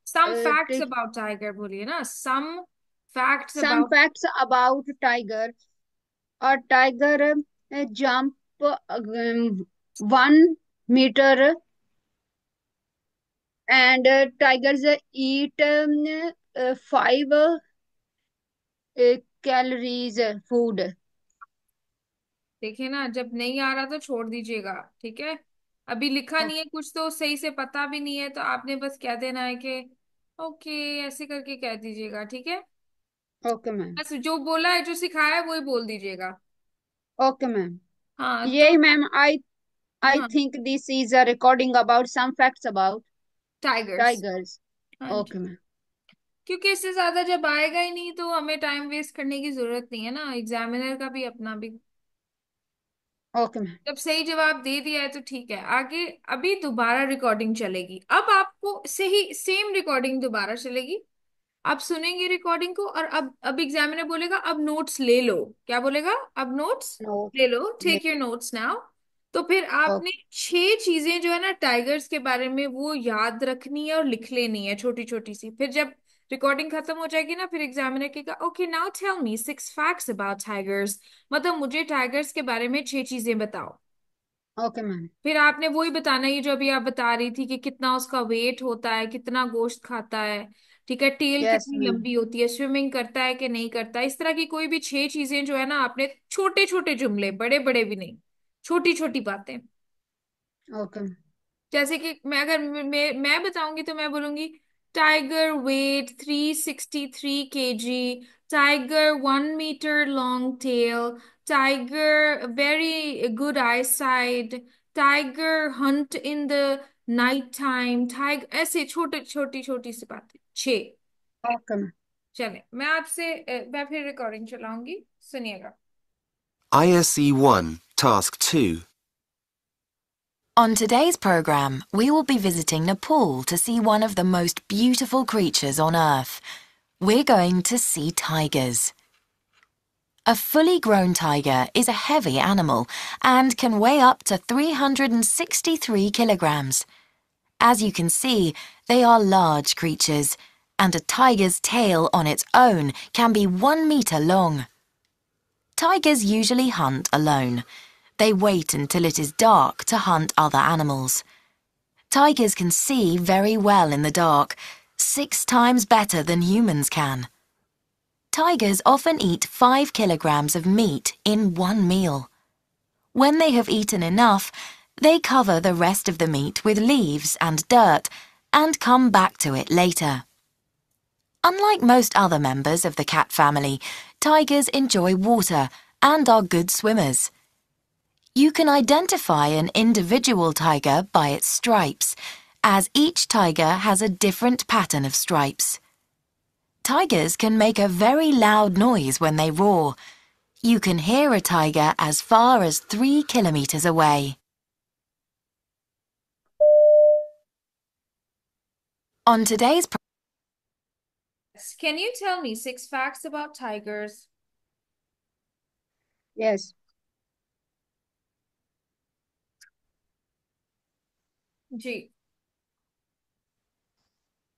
Some facts Take about tiger बोलिए ना, some facts some about. facts about tiger. A tiger jump 1 meter, and tigers eat 5 calories food. देखिए ना, जब नहीं आ रहा तो छोड़ दीजिएगा, ठीक है। अभी लिखा नहीं है कुछ तो सही से पता भी नहीं है, तो आपने बस कह देना है कि ओके, ऐसे करके कह दीजिएगा, ठीक है। Okay ma'am. बस जो बोला है, जो सिखाया है, वही बोल दीजिएगा। Okay ma'am. हाँ तो यही मैम, I हाँ, think this is a recording about some facts about tigers. tigers. हाँ जी, Okay ma'am. क्योंकि इससे ज्यादा जब आएगा ही नहीं तो हमें टाइम वेस्ट करने की जरूरत नहीं है ना, एग्जामिनर का भी अपना भी। Okay ma'am. जब सही जवाब दे दिया है तो ठीक है, आगे अभी दोबारा रिकॉर्डिंग चलेगी, अब आपको सही सेम रिकॉर्डिंग दोबारा चलेगी। आप सुनेंगे रिकॉर्डिंग को, और अब एग्जामिनर बोलेगा अब नोट्स ले लो। क्या बोलेगा? अब नोट्स No. ले लो, टेक योर नोट्स नाउ। तो फिर Okay. आपने 6 चीजें जो है ना टाइगर्स के बारे में वो याद रखनी है और लिख लेनी है, छोटी छोटी सी। फिर जब रिकॉर्डिंग खत्म हो जाएगी ना, फिर एग्जामिनर कहेगा okay now tell me 6 facts about tigers, मतलब मुझे टाइगर्स के बारे में 6 चीजें बताओ। Okay ma'am. फिर आपने वही बताना है, ये जो अभी आप बता रही थी कि कितना उसका वेट होता है, कितना गोश्त खाता है, ठीक है, टेल Yes कितनी ma'am. लंबी होती है, स्विमिंग करता है कि नहीं करता, इस तरह की कोई भी 6 चीजें जो है ना, आपने छोटे छोटे जुमले, बड़े बड़े भी नहीं, छोटी छोटी बातें। Okay ma'am. जैसे कि मैं अगर मैं बताऊंगी तो मैं बोलूंगी tiger weight 363 kg, tiger 1 metre long tail, tiger very good eyesight, tiger hunt in the night time, tiger, ऐसे छोटे छोटी छोटी सी बातें 6। Okay ma'am. चले, मैं फिर रिकॉर्डिंग चलाऊंगी, सुनिएगा। ISE 1, Task 2. On today's program, we will be visiting Nepal to see one of the most beautiful creatures on Earth. We're going to see tigers. A fully grown tiger is a heavy animal and can weigh up to 363 kilograms. As you can see, they are large creatures, and a tiger's tail on its own can be 1 meter long. Tigers usually hunt alone. They wait until it is dark to hunt other animals. Tigers can see very well in the dark, 6 times better than humans can. Tigers often eat 5 kilograms of meat in one meal. When they have eaten enough, they cover the rest of the meat with leaves and dirt and come back to it later. Unlike most other members of the cat family, tigers enjoy water and are good swimmers. You can identify an individual tiger by its stripes, as each tiger has a different pattern of stripes. Tigers can make a very loud noise when they roar. You can hear a tiger as far as 3 kilometers away. On today's Can you tell me 6 facts about tigers? Yes. Ji.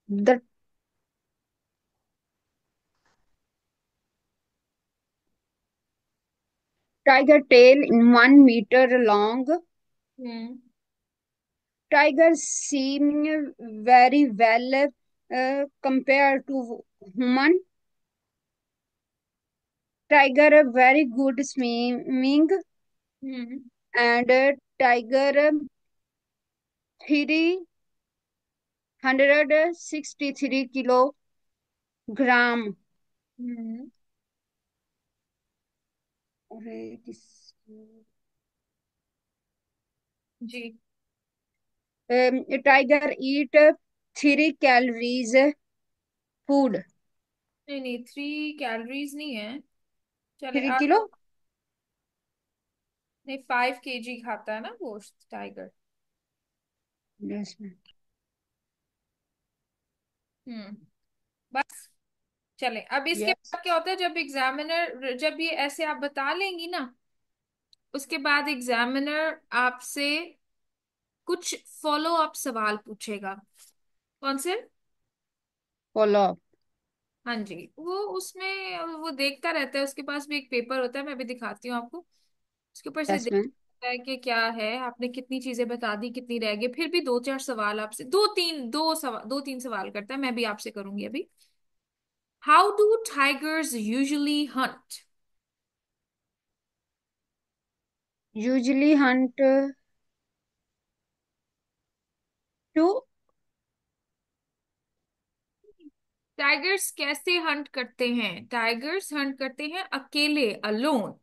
The tiger tail in 1 meter long. Hmm. Tigers seem very well compared to human. Tiger very good swimming, hmm. and tiger 363 kilogram. हम्म। अरे, जी। tiger eat 3 calories food. नहीं नहीं, 3 calories नहीं है। चले 3 kilo. आप। नहीं, 5 kg खाता है ना गोश्त टाइगर। Yes ma'am. हम्म। बस। चले, अब इसके Yes. बाद क्या होता है, जब एग्जामिनर, जब ये ऐसे आप बता लेंगी ना, उसके बाद एग्जामिनर आपसे कुछ फॉलो अप सवाल पूछेगा। कौन से? फॉलो। हाँ जी, वो उसमें वो देखता रहता है, उसके पास भी एक पेपर होता है, मैं भी दिखाती हूँ आपको। उसके ऊपर से यस मैम। देखता है कि क्या है, आपने कितनी चीजें बता दी, कितनी रह गई, फिर भी दो चार सवाल आपसे, दो तीन सवाल करता है, मैं भी आपसे करूंगी अभी। How do tigers usually hunt? Usually hunt too. Tigers कैसे हंट करते हैं? टाइगर्स हंट करते हैं अकेले, अलोन।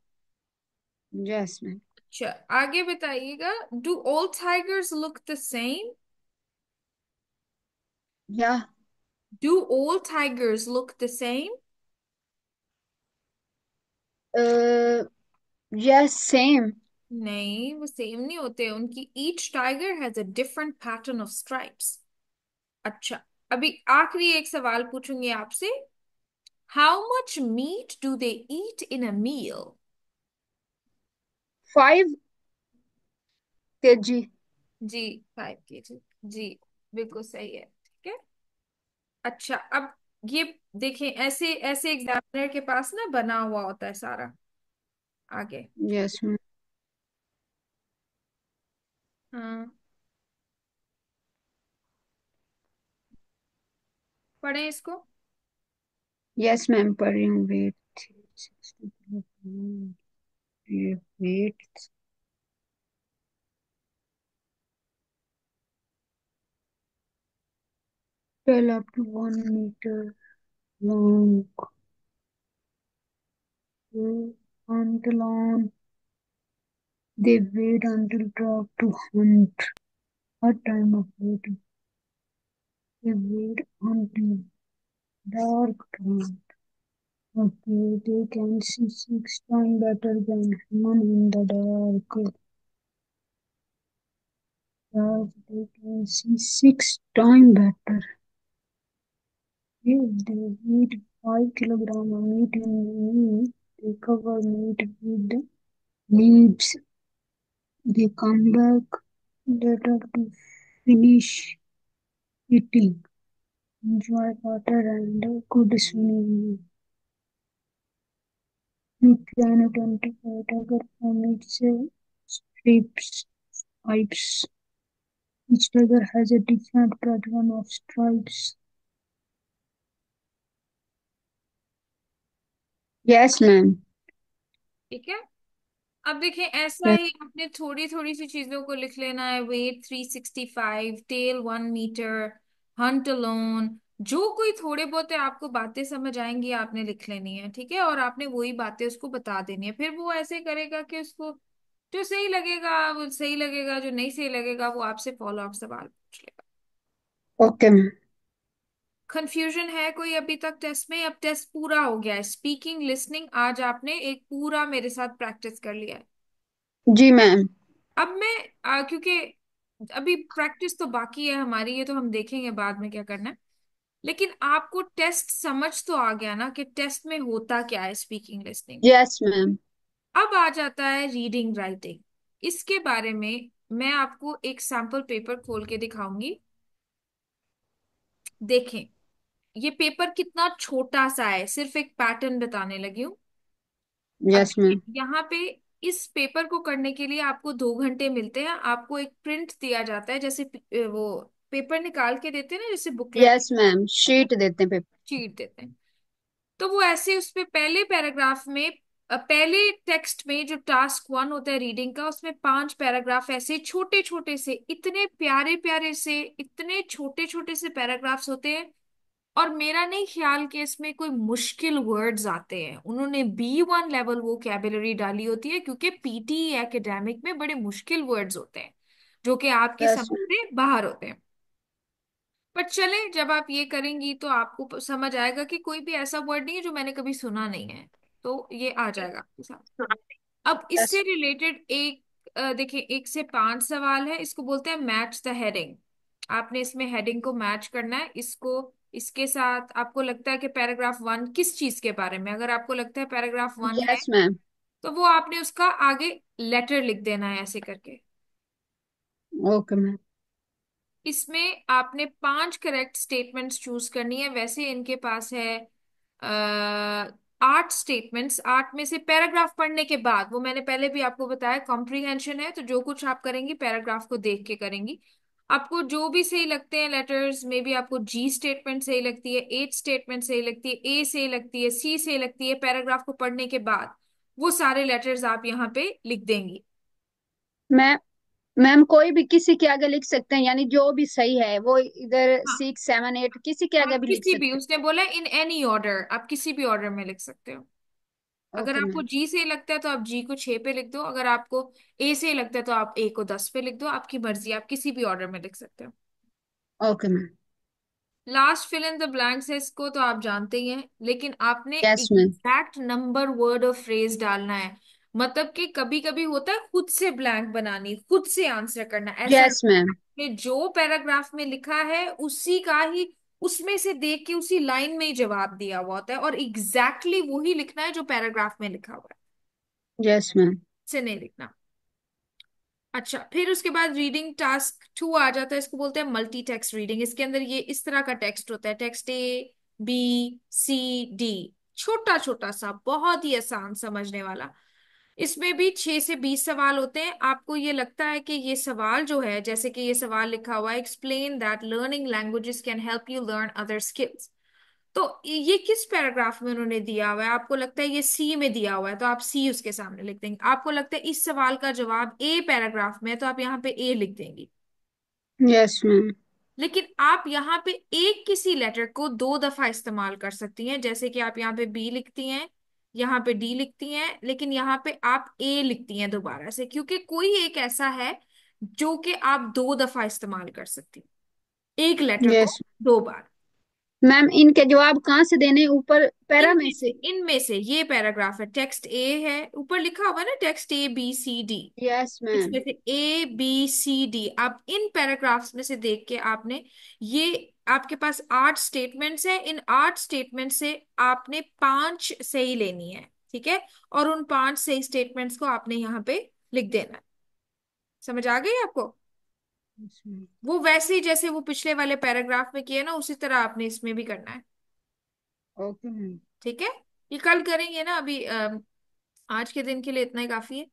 Yes ma'am. अच्छा, आगे बताइएगा। Do all tigers look the same? या। Do all tigers look the same? Yes same. नहीं, वो सेम नहीं होते, उनकी each tiger has a different pattern of stripes. अच्छा, अभी आखिरी एक सवाल पूछूंगी आपसे। How much meat do they eat in a meal? 5 kg। जी, 5 kg। जी, बिल्कुल सही है, ठीक है। अच्छा, अब ये देखें, ऐसे ऐसे एग्जामिनर के पास ना बना हुआ होता है सारा। आगे। Yes ma'am. हाँ, पढ़ें इसको। यस मैम पढ़ रही हूँ। Wait. 12 up to 1 meter long. Until on, they wait until dark to hunt. What time of waiting? They wait until dark to hunt. Okay, they can see 6 times better than human in the dark. Yes, they can see 6 times better. If they eat 5 kilograms of meat in a week, they cover meat with leaves. They come back later to finish eating. Enjoy water and good swimming. You can identify tiger from its stripes. Stripes. Each tiger has a different pattern of stripes. Yes, ma'am. ठीक है, अब देखिए, ऐसा Yes, ही आपने थोड़ी थोड़ी सी चीजों को लिख लेना है। Weight 365, tail 1 metre, hunt alone. जो कोई थोड़े बहुत आपको बातें समझ आएंगी आपने लिख लेनी है, ठीक है, और आपने वही बातें उसको बता देनी है। फिर वो ऐसे करेगा कि उसको जो सही लगेगा वो सही लगेगा, जो नहीं सही लगेगा वो आपसे फॉलो अप सवाल पूछ लेगा। okay, ma'am. कंफ्यूजन है कोई अभी तक टेस्ट में? अब टेस्ट पूरा हो गया है, स्पीकिंग लिसनिंग आज आपने एक पूरा मेरे साथ प्रैक्टिस कर लिया है। जी मैम। अब मैं क्योंकि अभी प्रैक्टिस तो बाकी है हमारी, ये तो हम देखेंगे बाद में क्या करना है। लेकिन आपको टेस्ट समझ तो आ गया ना कि टेस्ट में होता क्या है स्पीकिंग लिसनिंग में। Yes, ma'am. अब आ जाता है रीडिंग राइटिंग। इसके बारे में मैं आपको एक सैंपल पेपर खोल के दिखाऊंगी। देखें, ये पेपर कितना छोटा सा है, सिर्फ एक पैटर्न बताने लगी हूँ। अब Yes, ma'am. यहाँ पे इस पेपर को करने के लिए आपको 2 घंटे मिलते हैं। आपको एक प्रिंट दिया जाता है, जैसे वो पेपर निकाल के देते हैं ना, जैसे बुकलेट यस मैम शीट देते हैं पेपर। शीट देते हैं। तो वो ऐसे उस पे पहले पैराग्राफ में पहले टेक्स्ट में जो टास्क 1 होता है रीडिंग का, उसमें 5 पैराग्राफ ऐसे छोटे छोटे से, इतने प्यारे प्यारे से, इतने छोटे छोटे से पैराग्राफ्स होते हैं। और मेरा नहीं ख्याल कि इसमें कोई मुश्किल वर्ड्स आते हैं। उन्होंने B1 लेवल वो कैबलरी डाली होती है, क्योंकि पीटी एकेडमिक में बड़े मुश्किल वर्ड्स होते हैं जो कि आपकी यस समझ मैम। से बाहर होते हैं। पर चले, जब आप ये करेंगी तो आपको समझ आएगा कि कोई भी ऐसा वर्ड नहीं है जो मैंने कभी सुना नहीं है। तो ये आ जाएगा आपके साथ। अब यस। इससे रिलेटेड एक देखिए, 1 से 5 सवाल है। इसको बोलते हैं मैच द हेडिंग। आपने इसमें हेडिंग को मैच करना है। इसको इसके साथ आपको लगता है कि पैराग्राफ 1 किस चीज के बारे में, अगर आपको लगता है पैराग्राफ 1 है यस मैम। तो वो आपने उसका आगे लेटर लिख देना है ऐसे करके। Okay ma'am. इसमें आपने 5 करेक्ट स्टेटमेंट्स चूज करनी है। वैसे इनके पास है 8 स्टेटमेंट्स। 8 में से पैराग्राफ पढ़ने के बाद, वो मैंने पहले भी आपको बताया, कॉम्प्रिहेंशन है, तो जो कुछ आप करेंगी पैराग्राफ को देख के करेंगी। आपको जो भी सही लगते हैं लेटर्स में भी, आपको जी स्टेटमेंट सही लगती है, एच स्टेटमेंट सही लगती है, ए सही लगती है, सी सही लगती है, पैराग्राफ को पढ़ने के बाद वो सारे लेटर्स आप यहाँ पे लिख देंगी। मैम, मैम कोई भी किसी के आगे लिख सकते हैं, यानी जो भी सही है वो इधर हाँ, 6 7 8 किसी के आगे आप भी लिख किसी भी, सकते उसने बोला इन एनी ऑर्डर, आप किसी भी ऑर्डर में लिख सकते हो। हैं। अगर ओके आपको मैम। जी से लगता है तो आप जी को 6 पे लिख दो, अगर आपको ए से लगता है तो आप ए को 10 पे लिख दो, आपकी मर्जी, आप किसी भी ऑर्डर में लिख सकते हो। Okay ma'am. Last fill in the blanks है, इसको तो आप जानते ही हैं, लेकिन आपने yes ma'am. Exact number word और फ्रेज डालना है। मतलब कि कभी कभी होता है खुद से ब्लैंक बनानी, खुद से आंसर करना, ऐसा यस मैम। कि जो पैराग्राफ में लिखा है उसी का ही, उसमें से देख के उसी लाइन में ही जवाब दिया हुआ होता है, और एग्जैक्टली वही लिखना है जो पैराग्राफ में लिखा हुआ है, यस मैम। से नहीं लिखना। अच्छा, फिर उसके बाद रीडिंग टास्क 2 आ जाता है। इसको बोलते हैं मल्टी टेक्स्ट रीडिंग। इसके अंदर ये इस तरह का टेक्स्ट होता है, text A B C D, छोटा छोटा सा, बहुत ही आसान समझने वाला। इसमें भी 6 से 20 सवाल होते हैं। आपको ये लगता है कि ये सवाल जो है, जैसे कि ये सवाल लिखा हुआ है, explain that learning languages can help you learn other skills, तो ये किस पैराग्राफ में उन्होंने दिया हुआ है? आपको लगता है ये सी में दिया हुआ है, तो आप सी उसके सामने लिख देंगे। आपको लगता है इस सवाल का जवाब ए पैराग्राफ में है, तो आप यहाँ पे ए लिख देंगी। Yes ma'am. लेकिन आप यहाँ पे एक किसी लेटर को 2 दफा इस्तेमाल कर सकती हैं, जैसे कि आप यहाँ पे बी लिखती हैं, यहाँ पे डी लिखती हैं, लेकिन यहाँ पे आप ए लिखती हैं दोबारा से, क्योंकि कोई एक ऐसा है जो कि आप 2 दफा इस्तेमाल कर सकती हैं, एक लेटर को यस 2 बार। मैम, इनके जवाब कहाँ से देने, ऊपर पैरा में से? इनमें से ये पैराग्राफ है, टेक्स्ट ए है, ऊपर लिखा हुआ है ना text A B C D, yes ma'am. इसमें से ए बी सी डी, आप इन पैराग्राफ्स में से देख के आपने ये, आपके पास 8 स्टेटमेंट्स हैं, इन 8 स्टेटमेंट से आपने 5 सही लेनी है, ठीक है, और उन 5 सही स्टेटमेंट्स को आपने यहाँ पे लिख देना है। समझ आ गई आपको? Yes ma'am. वो वैसे ही जैसे वो पिछले वाले पैराग्राफ में किए ना, उसी तरह आपने इसमें भी करना है। Okay ma'am. ठीक है, ये कल करेंगे ना, अभी आज के दिन के लिए इतना ही काफी है।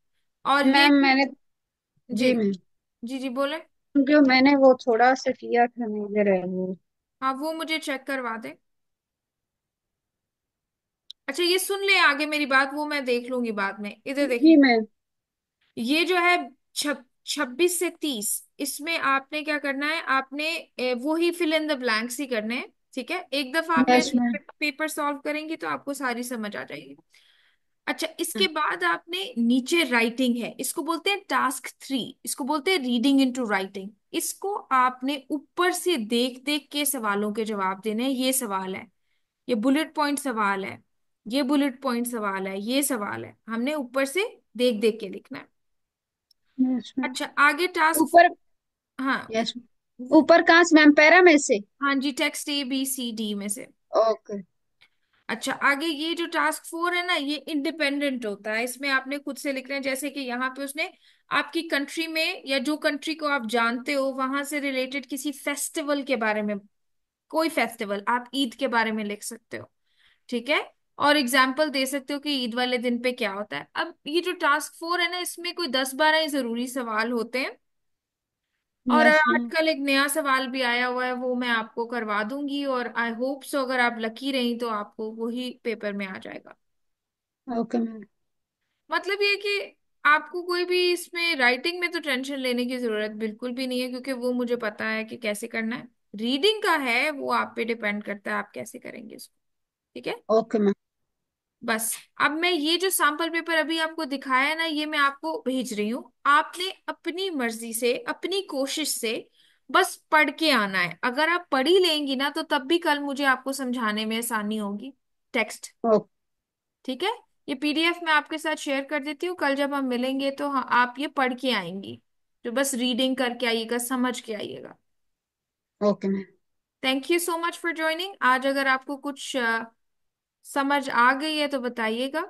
और ये, मैम मैंने, जी जी मैम, जी जी बोले। जो मैंने वो थोड़ा सा किया था मेजर है वो। हाँ, वो मुझे चेक करवा दे। अच्छा, ये सुन ले आगे मेरी बात, वो मैं देख लूंगी बाद में, इधर जी देखिए। मैम। ये जो है 26 से 30, इसमें आपने क्या करना है, आपने वो ही फिल इन द ब्लैंक्स ही करने हैं। ठीक है, एक दफा आप यस मेरे मैम। पेपर सॉल्व करेंगी तो आपको सारी समझ आ जाएगी। अच्छा, इसके बाद आपने नीचे राइटिंग है, इसको बोलते हैं टास्क 3, इसको बोलते हैं रीडिंग इनटू राइटिंग। इसको आपने ऊपर से देख देख के सवालों के जवाब देने हैं। ये सवाल है, ये बुलेट पॉइंट सवाल है, ये बुलेट पॉइंट सवाल है, ये सवाल है, हमने ऊपर से देख देख के लिखना है। Yes ma'am. अच्छा, आगे टास्क, ऊपर, हाँ यस, ऊपर कहाँ से मैम, पैरा में से? हाँ जी, text A B C D में से। ओके। अच्छा, आगे ये जो टास्क 4 है ना, ये इंडिपेंडेंट होता है, इसमें आपने खुद से लिखना है। जैसे कि यहाँ पे उसने आपकी कंट्री में, या जो कंट्री को आप जानते हो वहां से रिलेटेड किसी फेस्टिवल के बारे में, कोई फेस्टिवल, आप ईद के बारे में लिख सकते हो, ठीक है, और एग्जाम्पल दे सकते हो कि ईद वाले दिन पे क्या होता है। अब ये जो टास्क 4 है ना, इसमें कोई 10-12 ही जरूरी सवाल होते हैं, और यस मैम। आजकल एक नया सवाल भी आया हुआ है, वो मैं आपको करवा दूंगी, और आई होप सो अगर आप लकी रही तो आपको वही पेपर में आ जाएगा। Okay ma'am. मतलब ये कि आपको कोई भी इसमें राइटिंग में तो टेंशन लेने की जरूरत बिल्कुल भी नहीं है, क्योंकि वो मुझे पता है कि कैसे करना है। रीडिंग का है, वो आप पे डिपेंड करता है आप कैसे करेंगे इसको। ठीक है, ओके मैम। बस। अब मैं ये जो सैंपल पेपर अभी आपको दिखाया है ना, ये मैं आपको भेज रही हूँ, आपने अपनी मर्जी से, अपनी कोशिश से बस पढ़ के आना है। अगर आप पढ़ ही लेंगी ना, तो तब भी कल मुझे आपको समझाने में आसानी होगी, टेक्स्ट। ओके। ठीक है, ये पीडीएफ मैं आपके साथ शेयर कर देती हूँ, कल जब हम मिलेंगे तो हाँ, आप ये पढ़ के आएंगी, तो बस रीडिंग करके आइएगा, समझ के आइएगा। Okay ma'am. Thank you so much for joining. आज अगर आपको कुछ समझ आ गई है तो बताइएगा।